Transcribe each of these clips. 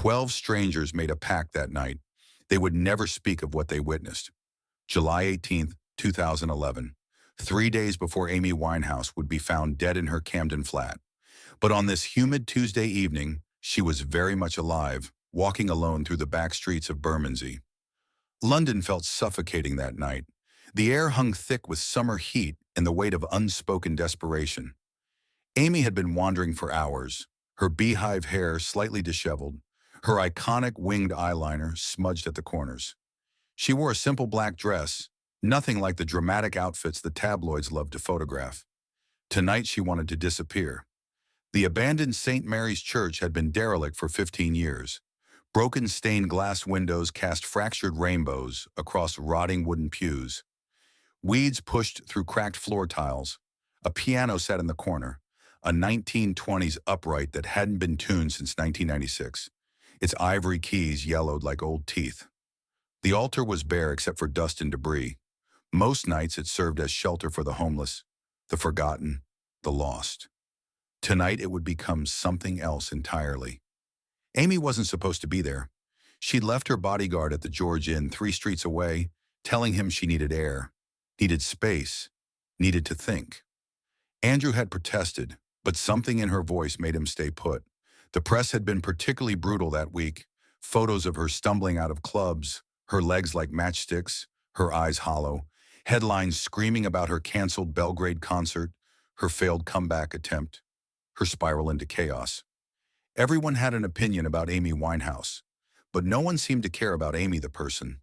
12 strangers made a pact that night. They would never speak of what they witnessed. July 18th, 2011, 3 days before Amy Winehouse would be found dead in her Camden flat. But on this humid Tuesday evening, she was very much alive, walking alone through the back streets of Bermondsey. London felt suffocating that night. The air hung thick with summer heat and the weight of unspoken desperation. Amy had been wandering for hours, her beehive hair slightly disheveled, her iconic winged eyeliner smudged at the corners. She wore a simple black dress, nothing like the dramatic outfits the tabloids loved to photograph. Tonight she wanted to disappear. The abandoned St. Mary's Church had been derelict for 15 years. Broken stained glass windows cast fractured rainbows across rotting wooden pews. Weeds pushed through cracked floor tiles. A piano sat in the corner, a 1920s upright that hadn't been tuned since 1996. Its ivory keys yellowed like old teeth. The altar was bare except for dust and debris. Most nights it served as shelter for the homeless, the forgotten, the lost. Tonight it would become something else entirely. Amy wasn't supposed to be there. She'd left her bodyguard at the George Inn 3 streets away, telling him she needed air, needed space, needed to think. Andrew had protested, but something in her voice made him stay put. The press had been particularly brutal that week. Photos of her stumbling out of clubs, her legs like matchsticks, her eyes hollow, headlines screaming about her canceled Belgrade concert, her failed comeback attempt, her spiral into chaos. Everyone had an opinion about Amy Winehouse, but no one seemed to care about Amy the person.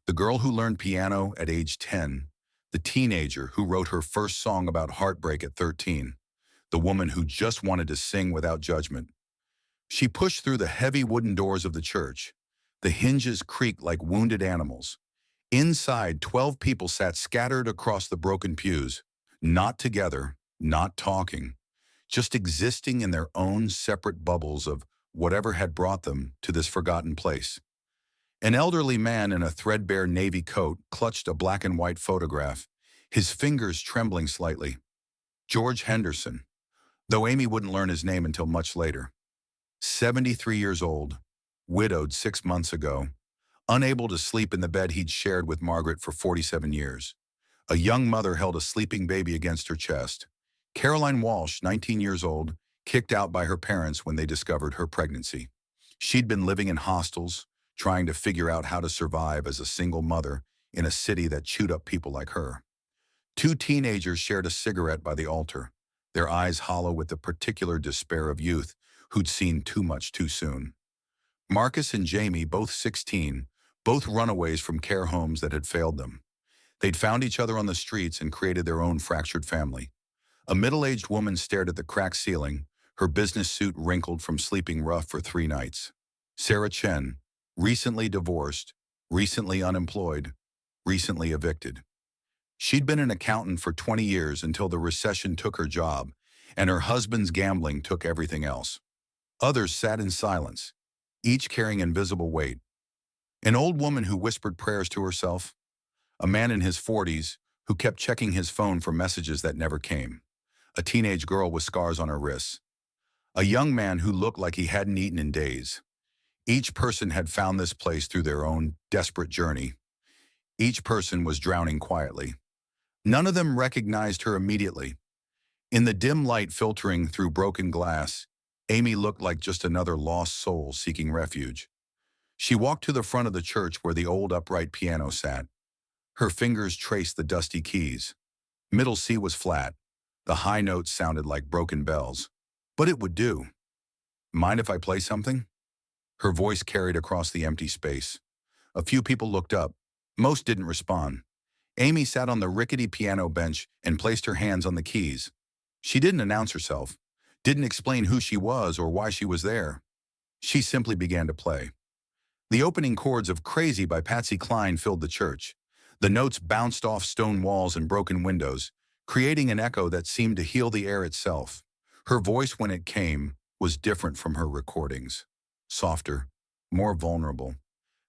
The girl who learned piano at age 10, the teenager who wrote her first song about heartbreak at 13, the woman who just wanted to sing without judgment. She pushed through the heavy wooden doors of the church. The hinges creaked like wounded animals. Inside, 12 people sat scattered across the broken pews, not together, not talking, just existing in their own separate bubbles of whatever had brought them to this forgotten place. An elderly man in a threadbare navy coat clutched a black and white photograph, his fingers trembling slightly. George Henderson, though Amy wouldn't learn his name until much later. 73 years old, widowed 6 months ago, unable to sleep in the bed he'd shared with Margaret for 47 years. A young mother held a sleeping baby against her chest. Caroline Walsh, 19 years old, kicked out by her parents when they discovered her pregnancy. She'd been living in hostels, trying to figure out how to survive as a single mother in a city that chewed up people like her. 2 teenagers shared a cigarette by the altar, their eyes hollow with the particular despair of youth who'd seen too much too soon. Marcus and Jamie, both 16, both runaways from care homes that had failed them. They'd found each other on the streets and created their own fractured family. A middle-aged woman stared at the cracked ceiling, her business suit wrinkled from sleeping rough for 3 nights. Sarah Chen, recently divorced, recently unemployed, recently evicted. She'd been an accountant for 20 years until the recession took her job, and her husband's gambling took everything else. Others sat in silence, each carrying invisible weight. An old woman who whispered prayers to herself. A man in his 40s who kept checking his phone for messages that never came. A teenage girl with scars on her wrists. A young man who looked like he hadn't eaten in days. Each person had found this place through their own desperate journey. Each person was drowning quietly. None of them recognized her immediately. In the dim light filtering through broken glass, Amy looked like just another lost soul seeking refuge. She walked to the front of the church where the old upright piano sat. Her fingers traced the dusty keys. Middle C was flat. The high notes sounded like broken bells. But it would do. Mind if I play something? Her voice carried across the empty space. A few people looked up. Most didn't respond. Amy sat on the rickety piano bench and placed her hands on the keys. She didn't announce herself, didn't explain who she was or why she was there. She simply began to play. The opening chords of Crazy by Patsy Cline filled the church. The notes bounced off stone walls and broken windows, creating an echo that seemed to heal the air itself. Her voice, when it came, was different from her recordings. Softer, more vulnerable.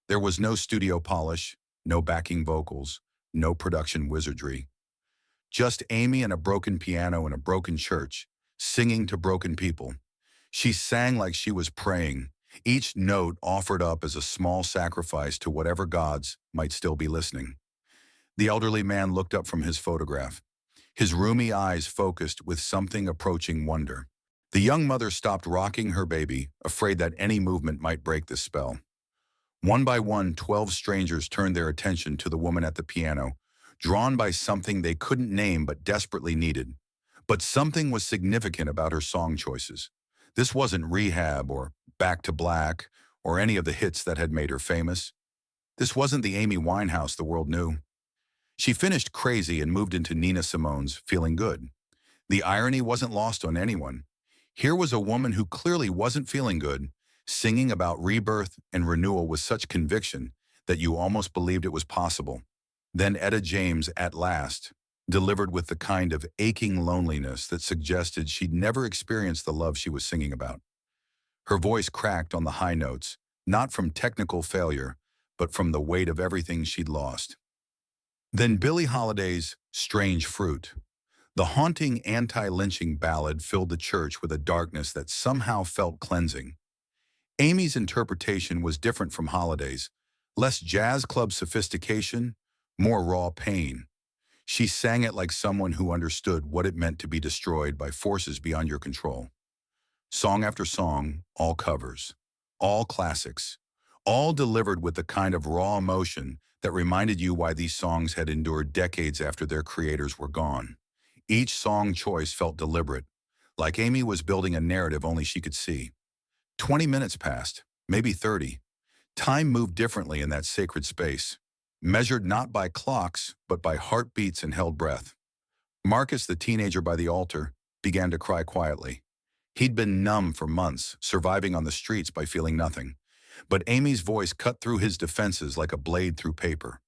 There was no studio polish, no backing vocals, no production wizardry. Just Amy and a broken piano in a broken church, singing to broken people. She sang like she was praying, each note offered up as a small sacrifice to whatever gods might still be listening. The elderly man looked up from his photograph, his rheumy eyes focused with something approaching wonder. The young mother stopped rocking her baby, afraid that any movement might break the spell. One by one, 12 strangers turned their attention to the woman at the piano, drawn by something they couldn't name but desperately needed. But something was significant about her song choices. This wasn't Rehab or Back to Black or any of the hits that had made her famous. This wasn't the Amy Winehouse the world knew. She finished Crazy and moved into Nina Simone's Feeling Good. The irony wasn't lost on anyone. Here was a woman who clearly wasn't feeling good, singing about rebirth and renewal with such conviction that you almost believed it was possible. Then Etta James, At Last, delivered with the kind of aching loneliness that suggested she'd never experienced the love she was singing about. Her voice cracked on the high notes, not from technical failure, but from the weight of everything she'd lost. Then Billie Holiday's Strange Fruit. The haunting anti-lynching ballad filled the church with a darkness that somehow felt cleansing. Amy's interpretation was different from Holiday's, less jazz club sophistication, more raw pain. She sang it like someone who understood what it meant to be destroyed by forces beyond your control. Song after song, all covers, all classics, all delivered with the kind of raw emotion that reminded you why these songs had endured decades after their creators were gone. Each song choice felt deliberate, like Amy was building a narrative only she could see. 20 minutes passed, maybe 30. Time moved differently in that sacred space, measured not by clocks, but by heartbeats and held breath. Marcus, the teenager by the altar, began to cry quietly. He'd been numb for months, surviving on the streets by feeling nothing. But Amy's voice cut through his defenses like a blade through paper.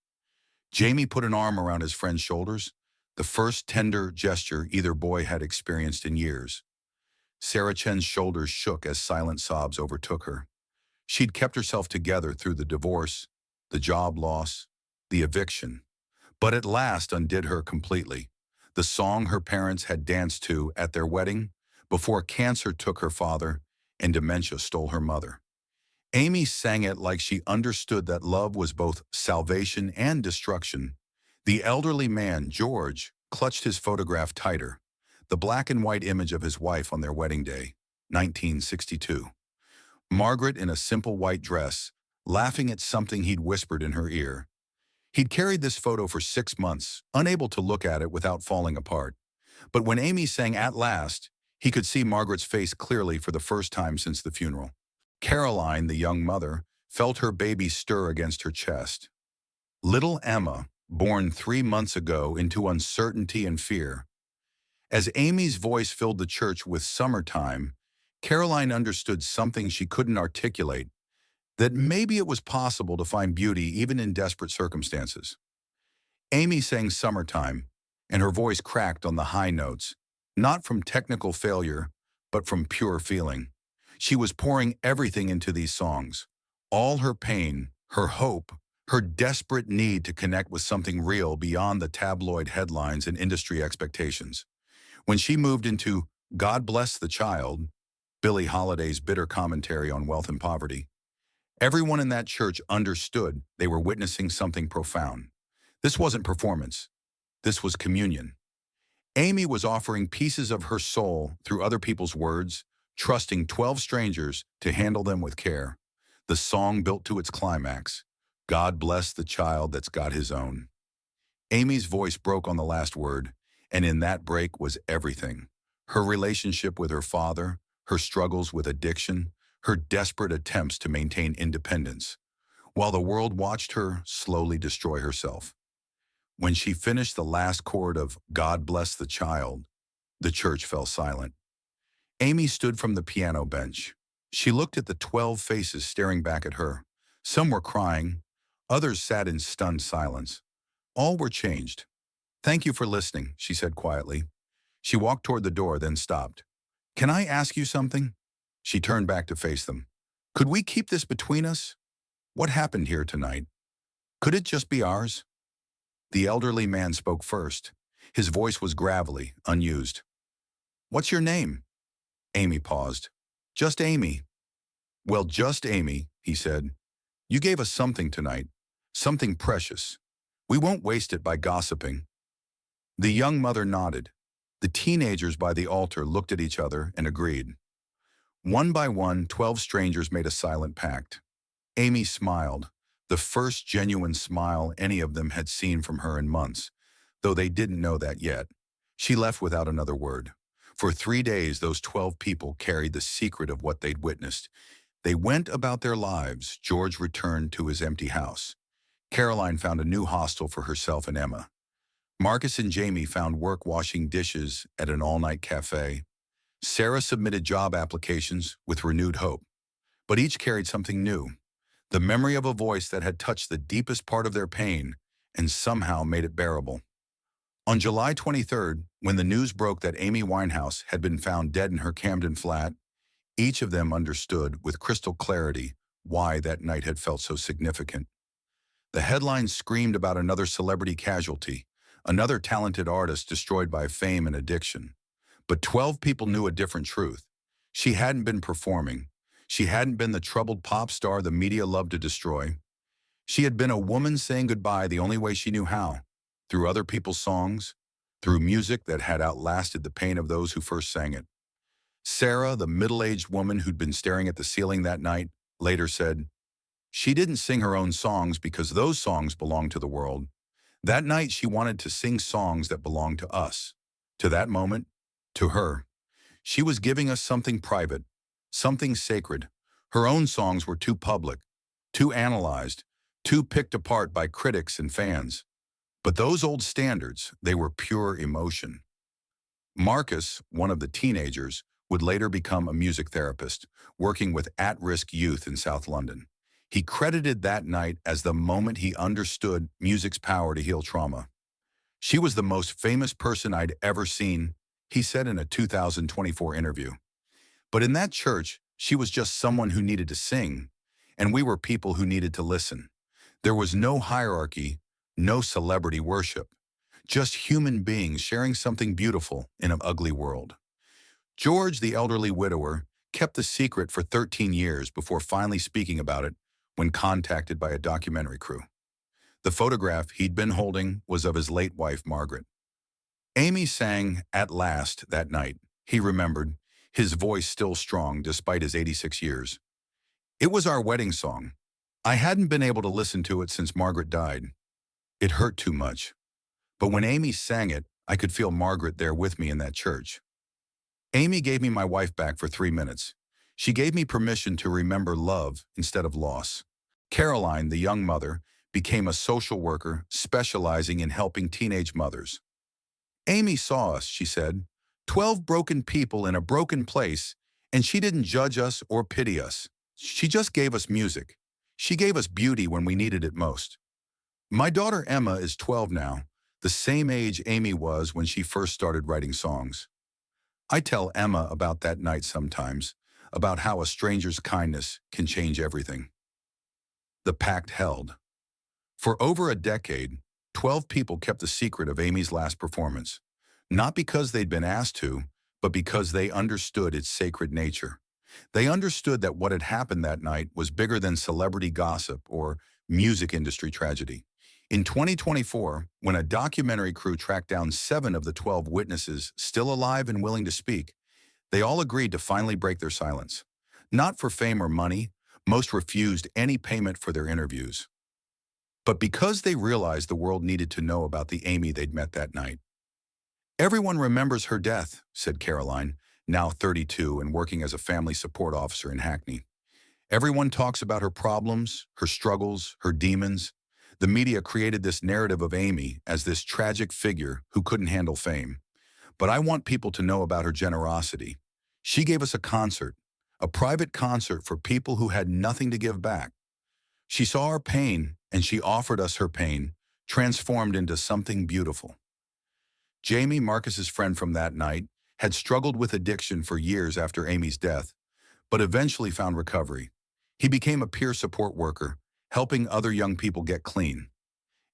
Jamie put an arm around his friend's shoulders, the first tender gesture either boy had experienced in years. Sarah Chen's shoulders shook as silent sobs overtook her. She'd kept herself together through the divorce, the job loss, the eviction, but at last undid her completely. The song her parents had danced to at their wedding, before cancer took her father and dementia stole her mother. Amy sang it like she understood that love was both salvation and destruction. The elderly man, George, clutched his photograph tighter, the black and white image of his wife on their wedding day, 1962. Margaret in a simple white dress, laughing at something he'd whispered in her ear. He'd carried this photo for 6 months, unable to look at it without falling apart. But when Amy sang At Last, he could see Margaret's face clearly for the first time since the funeral. Caroline, the young mother, felt her baby stir against her chest. Little Emma, born 3 months ago into uncertainty and fear. As Amy's voice filled the church with summertime, Caroline understood something she couldn't articulate, that maybe it was possible to find beauty even in desperate circumstances. Amy sang Summertime, and her voice cracked on the high notes, not from technical failure, but from pure feeling. She was pouring everything into these songs, all her pain, her hope, her desperate need to connect with something real beyond the tabloid headlines and industry expectations. When she moved into God Bless the Child, Billie Holiday's bitter commentary on wealth and poverty, everyone in that church understood they were witnessing something profound. This wasn't performance. This was communion. Amy was offering pieces of her soul through other people's words, trusting 12 strangers to handle them with care. The song built to its climax. God bless the child that's got his own. Amy's voice broke on the last word, and in that break was everything. Her relationship with her father, her struggles with addiction, her desperate attempts to maintain independence, while the world watched her slowly destroy herself. When she finished the last chord of God Bless the Child, the church fell silent. Amy stood from the piano bench. She looked at the 12 faces staring back at her. Some were crying, others sat in stunned silence. All were changed. "Thank you for listening," she said quietly. She walked toward the door, then stopped. "Can I ask you something?" She turned back to face them. "Could we keep this between us? What happened here tonight? Could it just be ours?" The elderly man spoke first. His voice was gravelly, unused. "What's your name?" Amy paused. "Just Amy." Well, just Amy, he said. You gave us something tonight, something precious. We won't waste it by gossiping. The young mother nodded. The teenagers by the altar looked at each other and agreed. One by one, 12 strangers made a silent pact. Amy smiled, the first genuine smile any of them had seen from her in months, though they didn't know that yet. She left without another word. For 3 days, those 12 people carried the secret of what they'd witnessed. They went about their lives. George returned to his empty house. Caroline found a new hostel for herself and Emma. Marcus and Jamie found work washing dishes at an all-night cafe. Sarah submitted job applications with renewed hope. But each carried something new, the memory of a voice that had touched the deepest part of their pain and somehow made it bearable. On July 23rd, when the news broke that Amy Winehouse had been found dead in her Camden flat, each of them understood with crystal clarity why that night had felt so significant. The headlines screamed about another celebrity casualty, another talented artist destroyed by fame and addiction. But 12 people knew a different truth. She hadn't been performing. She hadn't been the troubled pop star the media loved to destroy. She had been a woman saying goodbye the only way she knew how, through other people's songs, through music that had outlasted the pain of those who first sang it. Sarah, the middle-aged woman who'd been staring at the ceiling that night, later said, she didn't sing her own songs because those songs belonged to the world. That night she wanted to sing songs that belonged to us, to that moment, to her. She was giving us something private, something sacred. Her own songs were too public, too analyzed, too picked apart by critics and fans. But those old standards, they were pure emotion. Marcus, one of the teenagers, would later become a music therapist, working with at-risk youth in South London. He credited that night as the moment he understood music's power to heal trauma. She was the most famous person I'd ever seen, he said in a 2024 interview. But in that church, she was just someone who needed to sing, and we were people who needed to listen. There was no hierarchy, no celebrity worship, just human beings sharing something beautiful in an ugly world. George, the elderly widower, kept the secret for 13 years before finally speaking about it when contacted by a documentary crew. The photograph he'd been holding was of his late wife, Margaret. Amy sang "At Last" that night, he remembered, his voice still strong despite his 86 years. It was our wedding song. I hadn't been able to listen to it since Margaret died. It hurt too much. But when Amy sang it, I could feel Margaret there with me in that church. Amy gave me my wife back for 3 minutes. She gave me permission to remember love instead of loss. Caroline, the young mother, became a social worker specializing in helping teenage mothers. Amy saw us, she said, 12 broken people in a broken place, and she didn't judge us or pity us. She just gave us music. She gave us beauty when we needed it most. My daughter Emma is 12 now, the same age Amy was when she first started writing songs. I tell Emma about that night sometimes, about how a stranger's kindness can change everything. The pact held. For over a decade, 12 people kept the secret of Amy's last performance, not because they'd been asked to, but because they understood its sacred nature. They understood that what had happened that night was bigger than celebrity gossip or music industry tragedy. In 2024, when a documentary crew tracked down 7 of the 12 witnesses still alive and willing to speak, they all agreed to finally break their silence. Not for fame or money, most refused any payment for their interviews. But because they realized the world needed to know about the Amy they'd met that night. Everyone remembers her death, said Caroline, now 32 and working as a family support officer in Hackney. Everyone talks about her problems, her struggles, her demons. The media created this narrative of Amy as this tragic figure who couldn't handle fame. But I want people to know about her generosity. She gave us a concert, a private concert for people who had nothing to give back. She saw our pain, and she offered us her pain, transformed into something beautiful. Jamie, Marcus's friend from that night, had struggled with addiction for years after Amy's death, but eventually found recovery. He became a peer support worker, helping other young people get clean.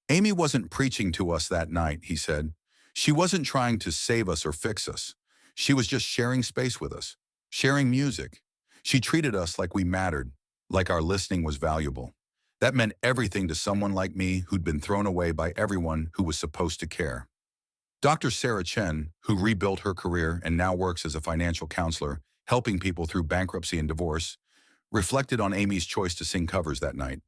Amy wasn't preaching to us that night, he said. She wasn't trying to save us or fix us. She was just sharing space with us, sharing music, She treated us like we mattered, like our listening was valuable. That meant everything to someone like me who'd been thrown away by everyone who was supposed to care. Dr. Sarah Chen, who rebuilt her career and now works as a financial counselor, helping people through bankruptcy and divorce, reflected on Amy's choice to sing covers that night.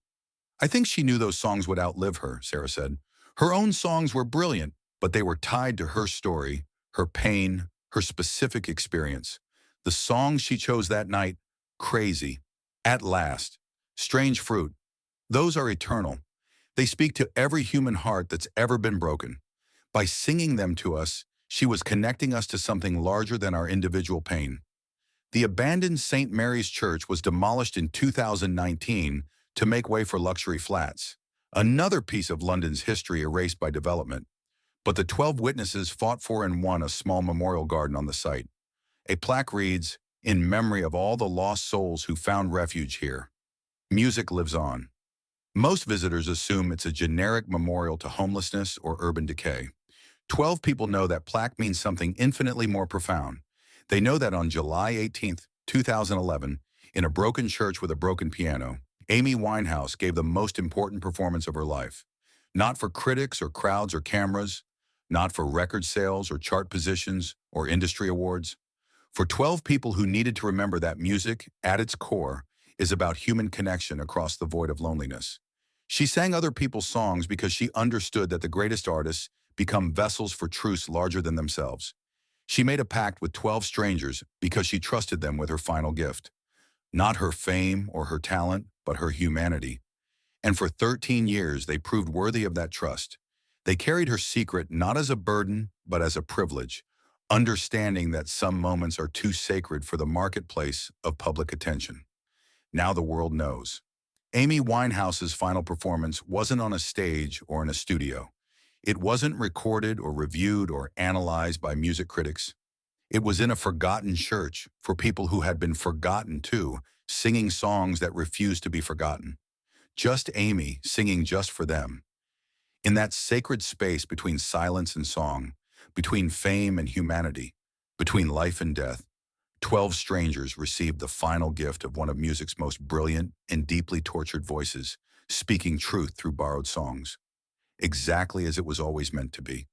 I think she knew those songs would outlive her, Sarah said. Her own songs were brilliant, but they were tied to her story, her pain, her specific experience. The songs she chose that night, Crazy, At Last, Strange Fruit, those are eternal. They speak to every human heart that's ever been broken. By singing them to us, she was connecting us to something larger than our individual pain. The abandoned St. Mary's Church was demolished in 2019 to make way for luxury flats, another piece of London's history erased by development. But the 12 witnesses fought for and won a small memorial garden on the site. A plaque reads, "In memory of all the lost souls who found refuge here." Music lives on. Most visitors assume it's a generic memorial to homelessness or urban decay. 12 people know that plaque means something infinitely more profound. They know that on July 18th, 2011, in a broken church with a broken piano, Amy Winehouse gave the most important performance of her life. Not for critics or crowds or cameras, not for record sales or chart positions or industry awards. For 12 people who needed to remember that music, at its core, is about human connection across the void of loneliness. She sang other people's songs because she understood that the greatest artists become vessels for truths larger than themselves. She made a pact with 12 strangers because she trusted them with her final gift. Not her fame or her talent, but her humanity. And for 13 years, they proved worthy of that trust. They carried her secret not as a burden, but as a privilege, understanding that some moments are too sacred for the marketplace of public attention. Now the world knows. Amy Winehouse's final performance wasn't on a stage or in a studio. It wasn't recorded or reviewed or analyzed by music critics. It was in a forgotten church for people who had been forgotten too, singing songs that refused to be forgotten. Just Amy singing just for them. In that sacred space between silence and song, between fame and humanity, between life and death, 12 strangers received the final gift of one of music's most brilliant and deeply tortured voices, speaking truth through borrowed songs. Exactly as it was always meant to be.